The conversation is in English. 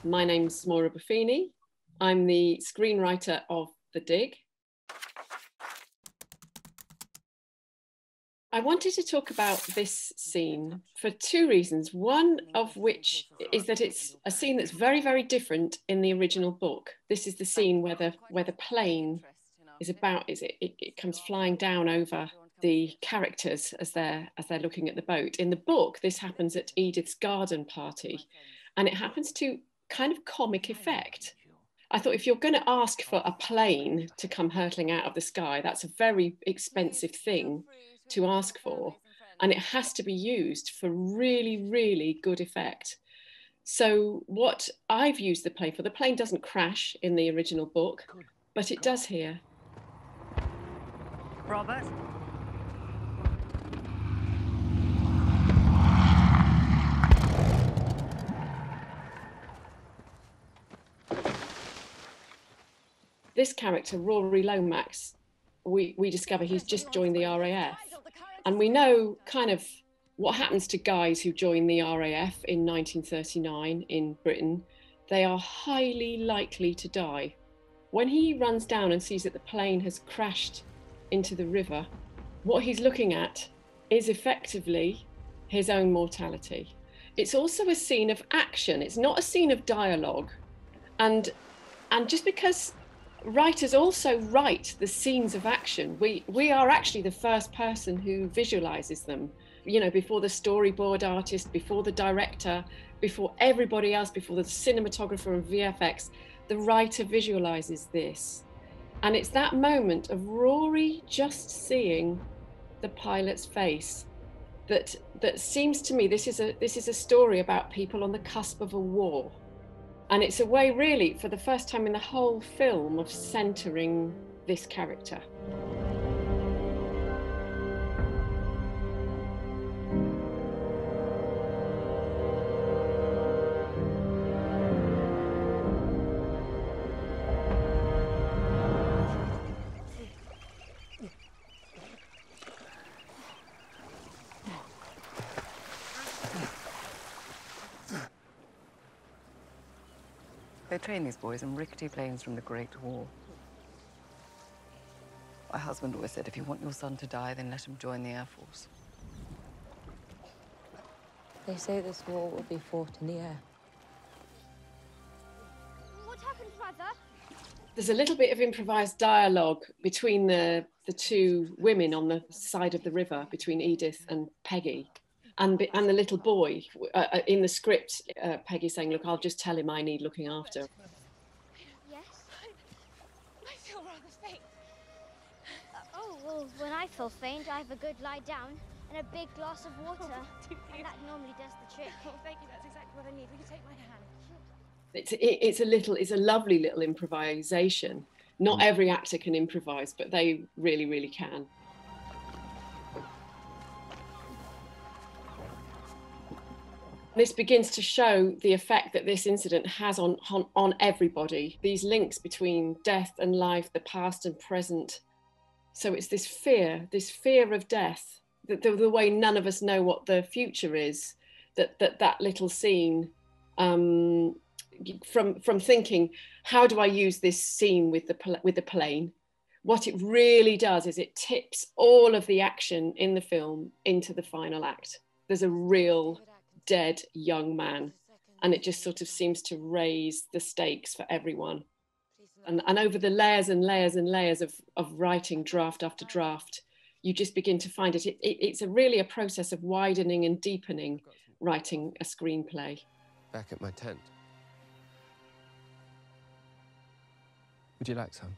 My name's Maura Buffini. I'm the screenwriter of The Dig. I wanted to talk about this scene for two reasons. One of which is that it's a scene that's very, very different in the original book. This is the scene where the plane is about, it comes flying down over the characters as they're looking at the boat. In the book, this happens at Edith's garden party, and it happens to kind of comic effect. I thought, if you're going to ask for a plane to come hurtling out of the sky, that's a very expensive thing to ask for, and it has to be used for really, really good effect. So what I've used the plane doesn't crash in the original book, but it does here. Robert? This character, Rory Lomax, we discover he's just joined the RAF. And we know kind of what happens to guys who join the RAF in 1939 in Britain. They are highly likely to die. When he runs down and sees that the plane has crashed into the river, what he's looking at is effectively his own mortality. It's also a scene of action. It's not a scene of dialogue. And just because writers also write the scenes of action, we are actually the first person who visualizes them, you know, before the storyboard artist, before the director, before everybody else, before the cinematographer and VFX. The writer visualizes this, and it's that moment of Rory just seeing the pilot's face that seems to me, this is a story about people on the cusp of a war. And it's a way, really, for the first time in the whole film, of centering this character. They train these boys in rickety planes from the Great War. My husband always said, if you want your son to die, then let him join the Air Force. They say this war will be fought in the air. What happened, Mother? There's a little bit of improvised dialogue between the two women on the side of the river, between Edith and Peggy. And the little boy, in the script, Peggy saying, look, I'll just tell him I need looking after. Yes? I feel rather faint. Oh, well, when I feel faint, I have a good lie down and a big glass of water. And that normally does the trick. Oh, thank you, that's exactly what I need. Will you take my hand? It's a lovely little improvisation. Not every actor can improvise, but they really, really can. This begins to show the effect that this incident has on everybody. These links between death and life, the past and present. So it's this fear of death, that the way none of us know what the future is, that little scene, from thinking, how do I use this scene with the plane? What it really does is it tips all of the action in the film into the final act. There's a real dead young man, and it just sort of seems to raise the stakes for everyone. And over the layers and layers and layers of writing draft after draft, you just begin to find it. It's really a process of widening and deepening writing a screenplay. Back at my tent. Would you like some?